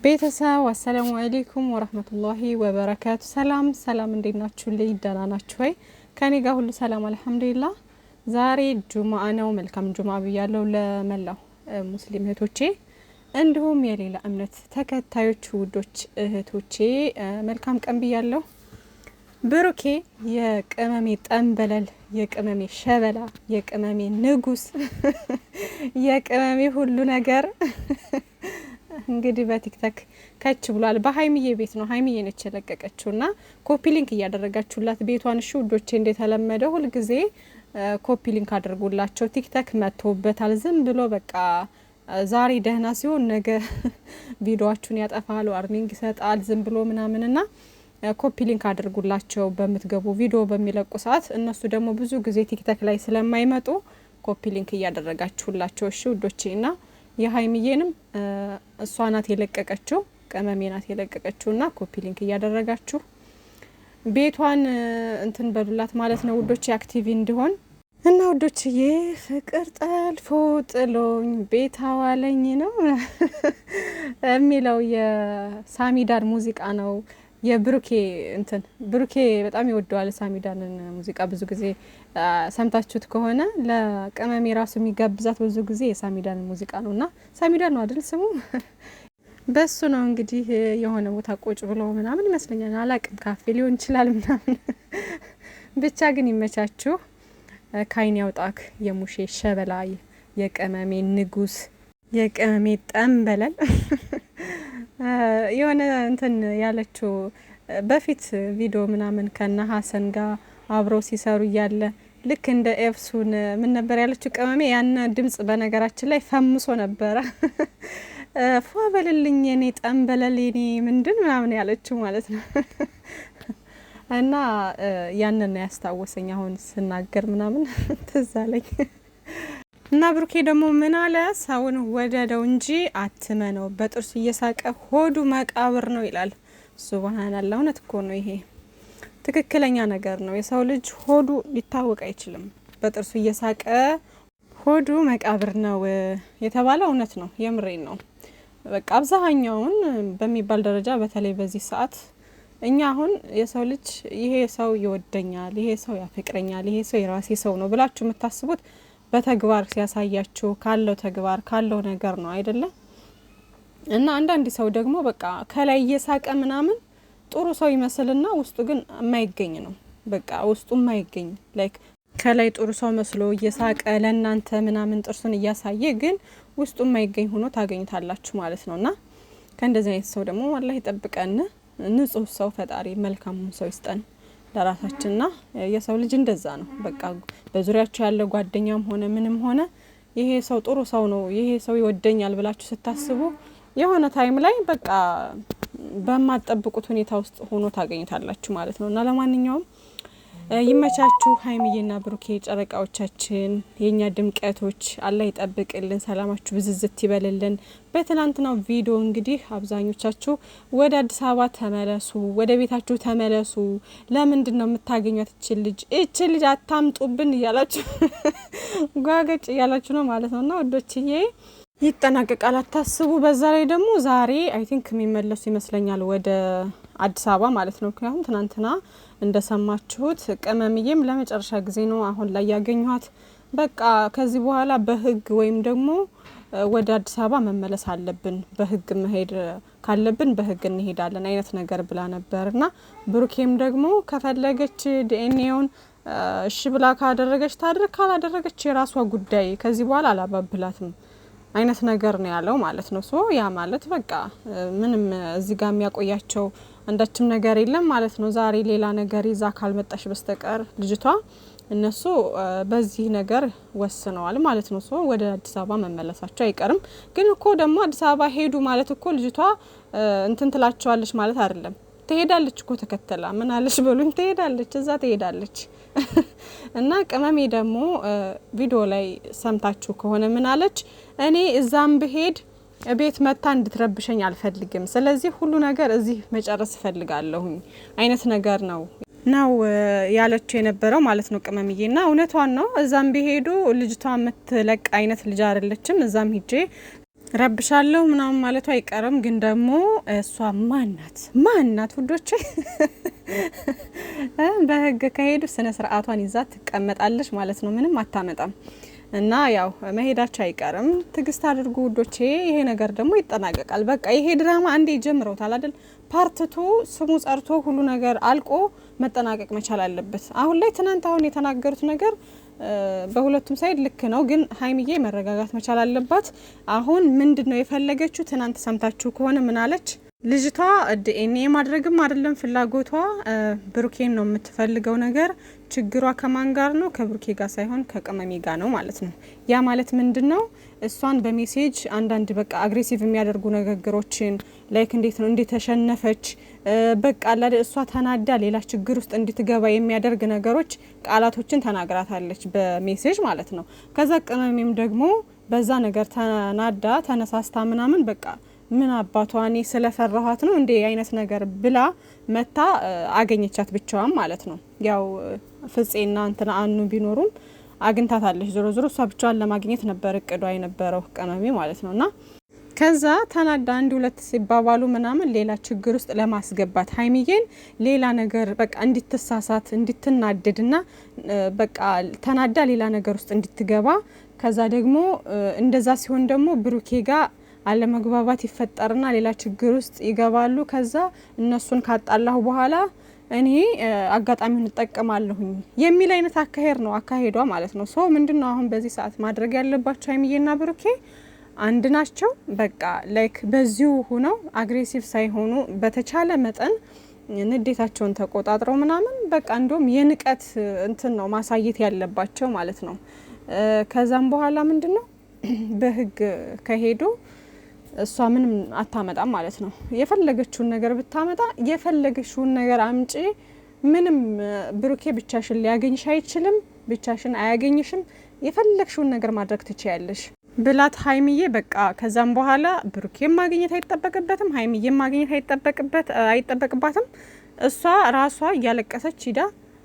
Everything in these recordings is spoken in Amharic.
ቤተሰብ አሰላሙ አለይኩም ወራህመቱላሂ ወበረካቱ። ሰላም እንዴት ናችሁ? ደህና ናችሁ ወይ? ከኔ ጋር ሁሉ ሰላም አልሐምዱሊላህ። ዛሬ ጁምአ ነው። መልካም ጁምአ ብያለሁ ለመላው ሙስሊም እህቶቼ እንዲሁም የሌላ እምነት ተከታዮች ውዶች እህቶቼ መልካም ቀን ብያለሁ። ብሩኬ የቅመሜ ጠንበለል፣ የቅመሜ ሸበላ፣ የቅመሜ ንጉስ፣ የቅመሜ ሁሉ ነገር እንግዲህ በቲክቶክ ከች ብሏል። በሀይሚዬ ቤት ነው። ሀይሚዬ ነች የለቀቀችውና ኮፒ ሊንክ እያደረጋችሁላት ቤቷን እሺ ውዶቼ፣ እንደተለመደው ሁሉ ጊዜ ኮፒ ሊንክ አድርጉላቸው። ቲክቶክ መጥቶበታል። ዝም ብሎ በቃ ዛሬ ደህና ሲሆን ነገ ቪዲዮአችሁን ያጠፋል፣ ዋርኒንግ ይሰጣል ዝም ብሎ ምናምንና ኮፒ ሊንክ አድርጉላቸው በመትገቡ ቪዲዮ በሚለቁ ሰዓት። እነሱ ደግሞ ብዙ ጊዜ ቲክቶክ ላይ ስለማይመጡ ኮፒ ሊንክ እያደረጋችሁላቸው እሺ ውዶቼና የሀይሚዬንም እሷ ናት የለቀቀችው፣ ቅመሜ ናት የለቀቀችውና ኮፒ ሊንክ እያደረጋችሁ ቤቷን እንትን በሉላት ማለት ነው ውዶቼ፣ አክቲቭ እንዲሆን እና ውዶችዬ። ፍቅር ጠልፎ ጥሎኝ ቤት አዋለኝ ነው የሚለው የሳሚዳን ሙዚቃ ነው። የብሩኬ እንትን ብሩኬ በጣም ይወደዋል ሳሚዳንን ሙዚቃ። ብዙ ጊዜ ሰምታችሁት ከሆነ ለቅመሜ ራሱ የሚጋብዛት ብዙ ጊዜ የሳሚዳን ሙዚቃ ነውና ሳሚዳን ነው አይደል ስሙ? በሱ ነው እንግዲህ የሆነ ቦታ ቁጭ ብሎ ምናምን ይመስለኛል፣ አላቅም ካፌ ሊሆን ይችላል ምናምን ብቻ ግን ይመቻችሁ። ካይን ያውጣክ የሙሼ ሸበላ፣ የቅመሜ ንጉስ፣ የቅመሜ ጠንበለል የሆነ እንትን ያለችው በፊት ቪዲዮ ምናምን ከነ ሀሰን ጋር አብረው ሲሰሩ እያለ ልክ እንደ ኤፍሱን ምን ነበር ያለችው ቅመሜ? ያነ ድምጽ በነገራችን ላይ ፈምሶ ነበረ ፏ በልልኝ የኔ ጠንበለል የኔ ምንድን ምናምን ያለችው ማለት ነው። እና ያንን ነው ያስታወሰኝ አሁን ስናገር ምናምን ትዝ አለኝ። እና ብሩኬ ደግሞ ምን አለ? ሰውን ወደደው እንጂ አትመነው፣ በጥርሱ እየሳቀ ሆዱ መቃብር ነው ይላል። ሱብሃንአላህ፣ እውነት እኮ ነው። ይሄ ትክክለኛ ነገር ነው። የሰው ልጅ ሆዱ ሊታወቅ አይችልም። በጥርሱ እየሳቀ ሆዱ መቃብር ነው የተባለው እውነት ነው። የምሬን ነው። በቃ አብዛኛውን በሚባል ደረጃ በተለይ በዚህ ሰዓት እኛ አሁን የሰው ልጅ ይሄ ሰው ይወደኛል፣ ይሄ ሰው ያፈቅረኛል፣ ይሄ ሰው የራሴ ሰው ነው ብላችሁ የምታስቡት በተግባር ሲያሳያችሁ ካለው ተግባር ካለው ነገር ነው አይደለ? እና አንዳንድ ሰው ደግሞ በቃ ከላይ እየሳቀ ምናምን ጥሩ ሰው ይመስልና ውስጡ ግን የማይገኝ ነው። በቃ ውስጡ የማይገኝ ላይክ ከላይ ጥሩ ሰው መስሎ እየሳቀ ለእናንተ ምናምን ጥርሱን እያሳየ ግን ውስጡ የማይገኝ ሆኖ ታገኙታላችሁ ማለት ነውና ከእንደዚህ አይነት ሰው ደግሞ አላህ ይጠብቀን። ንጹህ ሰው ፈጣሪ መልካሙን ሰው ይስጠን ለራሳችንና የሰው ልጅ እንደዛ ነው። በቃ በዙሪያችሁ ያለው ጓደኛም ሆነ ምንም ሆነ ይሄ ሰው ጥሩ ሰው ነው፣ ይሄ ሰው ይወደኛል ብላችሁ ስታስቡ የሆነ ታይም ላይ በቃ በማትጠብቁት ሁኔታ ውስጥ ሆኖ ታገኙታላችሁ ማለት ነው። እና ለማንኛውም ይመቻችሁ ሀይሚዬና ብሩኬ ጨረቃዎቻችን፣ የኛ ድምቀቶች፣ አላህ ይጠብቅልን፣ ሰላማችሁ ብዝዝት ይበልልን። በትናንትናው ቪዲዮ እንግዲህ አብዛኞቻችሁ ወደ አዲስ አበባ ተመለሱ፣ ወደ ቤታችሁ ተመለሱ፣ ለምንድን ነው የምታገኟት እቺ ልጅ አታምጡብን እያላችሁ ጓገጭ እያላችሁ ነው ማለት ነውና ወዶችዬ ይጠናቀቃል አታስቡ። በዛ ላይ ደግሞ ዛሬ አይ ቲንክ የሚመለሱ ይመስለኛል ወደ አዲስ አበባ ማለት ነው። ምክንያቱም ትናንትና እንደሰማችሁት ቅመምዬም ለመጨረሻ ጊዜ ነው አሁን ላይ ያገኘኋት። በቃ ከዚህ በኋላ በህግ ወይም ደግሞ ወደ አዲስ አበባ መመለስ አለብን፣ በህግ መሄድ ካለብን በህግ እንሄዳለን አይነት ነገር ብላ ነበርና ብሩኬም ደግሞ ከፈለገች ዲኤንኤውን እሺ ብላ ካደረገች ታድርግ፣ ካላደረገች የራሷ ጉዳይ፣ ከዚህ በኋላ አላባብላትም አይነት ነገር ነው ያለው ማለት ነው። ሶ ያ ማለት በቃ ምንም እዚህ ጋር የሚያቆያቸው አንዳችም ነገር የለም ማለት ነው። ዛሬ ሌላ ነገር ይዛ ካልመጣሽ በስተቀር ልጅቷ እነሱ በዚህ ነገር ወስነዋል ማለት ነው። ሶ ወደ አዲስ አበባ መመለሳቸው አይቀርም። ግን እኮ ደግሞ አዲስ አበባ ሄዱ ማለት እኮ ልጅቷ እንትን ትላቸዋለች ማለት አይደለም። ትሄዳለች እኮ ተከተላ ምን አለች በሉኝ፣ ትሄዳለች፣ እዛ ትሄዳለች። እና ቅመሜ ደግሞ ቪዲዮ ላይ ሰምታችሁ ከሆነ ምን አለች? እኔ እዛም ብሄድ ቤት መታ እንድትረብሸኝ አልፈልግም፣ ስለዚህ ሁሉ ነገር እዚህ መጨረስ እፈልጋለሁኝ አይነት ነገር ነው ያለችው የነበረው ማለት ነው ቅመምዬና እውነቷን ነው። እዛም ቢሄዱ ልጅቷ የምትለቅ አይነት ልጅ አይደለችም። እዛም ሂጄ ረብሻለሁ ምናምን ማለቱ አይቀርም። ግን ደግሞ እሷ ማናት ውዶቼ በህግ ከሄዱ ስነ ስርዓቷን ይዛ ትቀመጣለች ማለት ነው። ምንም አታመጣም። እና ያው መሄዳቸው አይቀርም። ትግስት አድርጉ ውዶቼ። ይሄ ነገር ደግሞ ይጠናቀቃል። በቃ ይሄ ድራማ አንዴ ጀምረውታል አይደል? ፓርትቱ ስሙ ጸርቶ ሁሉ ነገር አልቆ መጠናቀቅ መቻል አለበት። አሁን ላይ ትናንት አሁን የተናገሩት ነገር በሁለቱም ሳይድ ልክ ነው። ግን ሀይሚዬ መረጋጋት መቻል አለባት። አሁን ምንድነው የፈለገችው? ትናንት ሰምታችሁ ከሆነ ምን አለች? ልጅቷ ዲኤንኤ ማድረግም አይደለም ፍላጎቷ፣ ብሩኬን ነው የምትፈልገው። ነገር ችግሯ ከማን ጋር ነው? ከብሩኬ ጋር ሳይሆን ከቅመሜ ጋር ነው ማለት ነው። ያ ማለት ምንድነው? እሷን በሜሴጅ አንዳንድ በቃ አግሬሲቭ የሚያደርጉ ንግግሮችን ላይክ እንዴት ነው እንደተሸነፈች በቃ አላ እሷ ተናዳ ሌላ ችግር ውስጥ እንድትገባ የሚያደርግ ነገሮች ቃላቶችን ተናግራታለች በሜሴጅ ማለት ነው። ከዛ ቅመሜም ደግሞ በዛ ነገር ተናዳ ተነሳስታ ምናምን በቃ ምን አባቷ እኔ ስለፈራኋት ነው እንዴ አይነት ነገር ብላ መታ አገኘቻት ብቻዋን ማለት ነው። ያው ፍጼና እንትና አኑ ቢኖሩም አግኝታታለች። ዞሮ ዞሮ እሷ ብቻዋን ለማግኘት ነበር እቅዷ የነበረው ቅመሜ ማለት ነውና ከዛ ተናዳ አንድ ሁለት ሲባባሉ ምናምን ሌላ ችግር ውስጥ ለማስገባት ሀይሚዬን ሌላ ነገር በቃ እንድትሳሳት እንድትናደድና በቃ ተናዳ ሌላ ነገር ውስጥ እንድትገባ ከዛ ደግሞ እንደዛ ሲሆን ደግሞ ብሩኬ ጋር አለመግባባት ይፈጠርና ሌላ ችግር ውስጥ ይገባሉ። ከዛ እነሱን ካጣላሁ በኋላ እኔ አጋጣሚውን እጠቀማለሁኝ የሚል አይነት አካሄድ ነው አካሄዷ ማለት ነው። ሶ ምንድነው አሁን በዚህ ሰዓት ማድረግ ያለባቸው ሀይሚዬና ብሩኬ አንድ ናቸው። በቃ ላይክ በዚሁ ሆነው አግሬሲቭ ሳይሆኑ በተቻለ መጠን ንዴታቸውን ተቆጣጥረው ምናምን በቃ እንደውም የንቀት እንትን ነው ማሳየት ያለባቸው ማለት ነው። ከዛም በኋላ ምንድነው በህግ ከሄዱ እሷ ምንም አታመጣም ማለት ነው። የፈለገችውን ነገር ብታመጣ የፈለገችውን ነገር አምጪ፣ ምንም ብሩኬ ብቻሽን ሊያገኝሽ አይችልም፣ ብቻሽን አያገኝሽም፣ የፈለግሽውን ነገር ማድረግ ትችያለሽ ብላት ሀይሚዬ በቃ ከዛም በኋላ ብሩኬም ማግኘት አይጠበቅበትም፣ ሀይሚዬም ማግኘት አይጠበቅባትም። እሷ ራሷ እያለቀሰች ሂዳ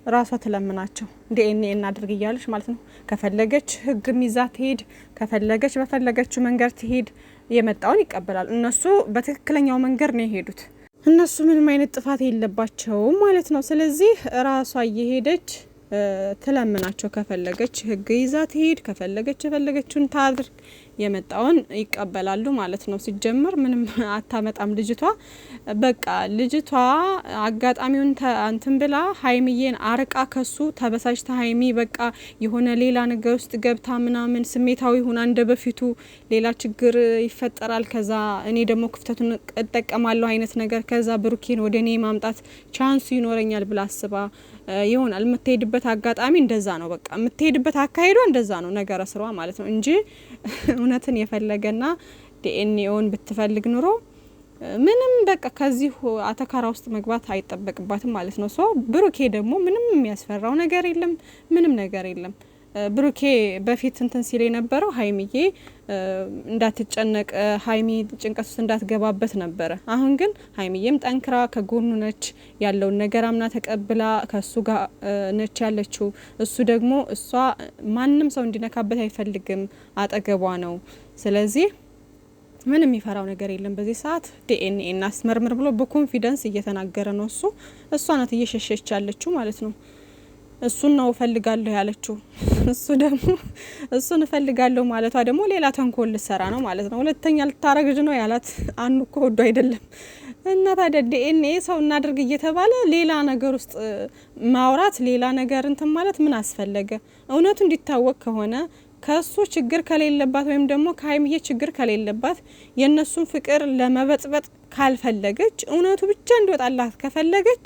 ራሷ ትለምናቸው ዲኤንኤ እናድርግ እያለች ማለት ነው። ከፈለገች ህግም ይዛ ትሄድ፣ ከፈለገች በፈለገችው መንገድ ትሄድ፣ የመጣውን ይቀበላል። እነሱ በትክክለኛው መንገድ ነው የሄዱት። እነሱ ምንም አይነት ጥፋት የለባቸውም ማለት ነው። ስለዚህ ራሷ እየሄደች ትለምናቸው፣ ከፈለገች ህግ ይዛ ትሄድ፣ ከፈለገች የፈለገችውን ታድርግ፣ የመጣውን ይቀበላሉ ማለት ነው። ሲጀምር ምንም አታመጣም ልጅቷ። በቃ ልጅቷ አጋጣሚውን አንትን ብላ ሀይሚዬን አርቃ ከሱ ተበሳጭታ ሀይሚ በቃ የሆነ ሌላ ነገር ውስጥ ገብታ ምናምን ስሜታዊ ሆና እንደ በፊቱ ሌላ ችግር ይፈጠራል። ከዛ እኔ ደግሞ ክፍተቱን እጠቀማለሁ አይነት ነገር ከዛ ብሩኬን ወደ እኔ ማምጣት ቻንሱ ይኖረኛል ብላ አስባ ይሆናል የምትሄድበት አጋጣሚ እንደዛ ነው። በቃ የምትሄድበት አካሄዷ እንደዛ ነው ነገረ ስሯ ማለት ነው እንጂ እውነትን የፈለገና ዲኤንኤውን ብትፈልግ ኑሮ ምንም በቃ ከዚህ አተካራ ውስጥ መግባት አይጠበቅባትም ማለት ነው። ሶ ብሩኬ ደግሞ ምንም የሚያስፈራው ነገር የለም፣ ምንም ነገር የለም። ብሩኬ በፊት እንትን ሲል የነበረው ሀይሚዬ እንዳትጨነቅ ሀይሚ ጭንቀት ውስጥ እንዳትገባበት ነበረ። አሁን ግን ሀይሚዬም ጠንክራ ከጎኑ ነች፣ ያለውን ነገር አምና ተቀብላ ከሱ ጋር ነች ያለችው። እሱ ደግሞ እሷ ማንም ሰው እንዲነካበት አይፈልግም፣ አጠገቧ ነው። ስለዚህ ምንም የሚፈራው ነገር የለም። በዚህ ሰዓት ዲኤንኤ እናስመርምር ብሎ በኮንፊደንስ እየተናገረ ነው እሱ። እሷ ናት እየሸሸች ያለችው ማለት ነው። እሱን ነው እፈልጋለሁ ያለችው። እሱ ደግሞ እሱን እፈልጋለሁ ማለቷ ደግሞ ሌላ ተንኮል ልሰራ ነው ማለት ነው። ሁለተኛ ልታረግጅ ነው ያላት አኑ እኮ ወዶ አይደለም። እና ታዲያ ዲኤንኤ ሰው እናድርግ እየተባለ ሌላ ነገር ውስጥ ማውራት፣ ሌላ ነገር እንትን ማለት ምን አስፈለገ? እውነቱ እንዲታወቅ ከሆነ ከሱ ችግር ከሌለባት ወይም ደግሞ ከሀይሚዬ ችግር ከሌለባት የነሱን ፍቅር ለመበጥበጥ ካልፈለገች እውነቱ ብቻ እንዲወጣላት ከፈለገች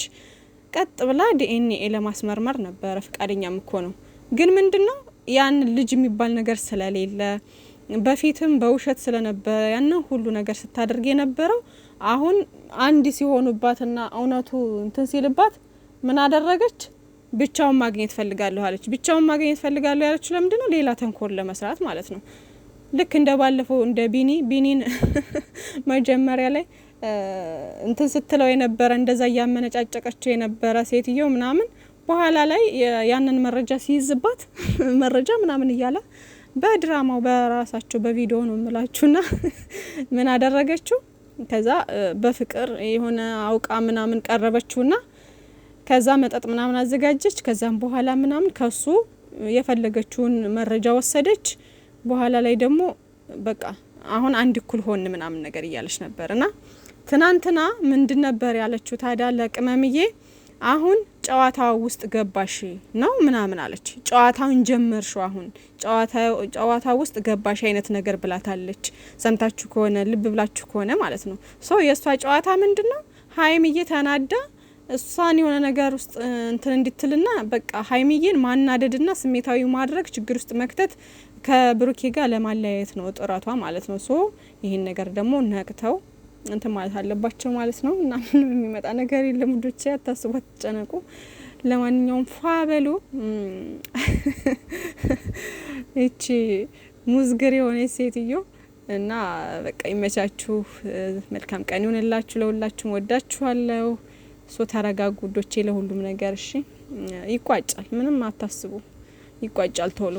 ቀጥ ብላ ዲኤንኤ ለማስመርመር ነበረ ፍቃደኛም እኮ ነው። ግን ምንድነው ያን ልጅ የሚባል ነገር ስለሌለ በፊትም በውሸት ስለነበረ ያንን ሁሉ ነገር ስታደርግ የነበረው አሁን አንድ ሲሆኑባትና እውነቱ እንትን ሲልባት ምን አደረገች? ብቻውን ማግኘት ፈልጋለሁ አለች። ብቻውን ማግኘት ፈልጋለሁ ያለችው ለምንድነው? ሌላ ተንኮል ለመስራት ማለት ነው። ልክ እንደ ባለፈው እንደ ቢኒን መጀመሪያ ላይ እንትን ስትለው የነበረ እንደዛ እያመነጫጨቀችው የነበረ ሴትዮ ምናምን በኋላ ላይ ያንን መረጃ ሲይዝባት መረጃ ምናምን እያለ በድራማው በራሳቸው በቪዲዮ ነው ምላችሁና ምን አደረገችው? ከዛ በፍቅር የሆነ አውቃ ምናምን ቀረበችውና ከዛ መጠጥ ምናምን አዘጋጀች። ከዛም በኋላ ምናምን ከሱ የፈለገችውን መረጃ ወሰደች። በኋላ ላይ ደግሞ በቃ አሁን አንድ እኩል ሆን ምናምን ነገር እያለች ነበርና ትናንትና ምንድን ነበር ያለችው ታዲያ ለቅመምዬ አሁን ጨዋታው ውስጥ ገባሽ ነው ምናምን አለች። ጨዋታውን ጀመርሽው አሁን ጨዋታው ውስጥ ገባሽ አይነት ነገር ብላታለች። ሰምታችሁ ከሆነ ልብ ብላችሁ ከሆነ ማለት ነው። የሷ ጨዋታ ምንድነው? ሀይሚዬ ተናዳ እሷን የሆነ ነገር ውስጥ እንትን እንድትልና በቃ ሀይሚዬን ማናደድና ስሜታዊ ማድረግ ችግር ውስጥ መክተት ከብሩኬ ጋር ለማለያየት ነው ጥረቷ ማለት ነው። ይሄን ነገር ደግሞ ነቅተው እንትን ማለት አለባቸው ማለት ነው። እና ምንም የሚመጣ ነገር የለም ውዶቼ፣ አታስቡ፣ አትጨነቁ። ለማንኛውም ፏበሉ። እቺ ሙዝግር የሆነ ሴትዮ እና በቃ ይመቻችሁ። መልካም ቀን ይሁንላችሁ። ለሁላችሁም ወዳችኋለሁ። ተረጋጉ ውዶቼ። ለሁሉም ነገር እሺ፣ ይቋጫል። ምንም አታስቡ፣ ይቋጫል ቶሎ።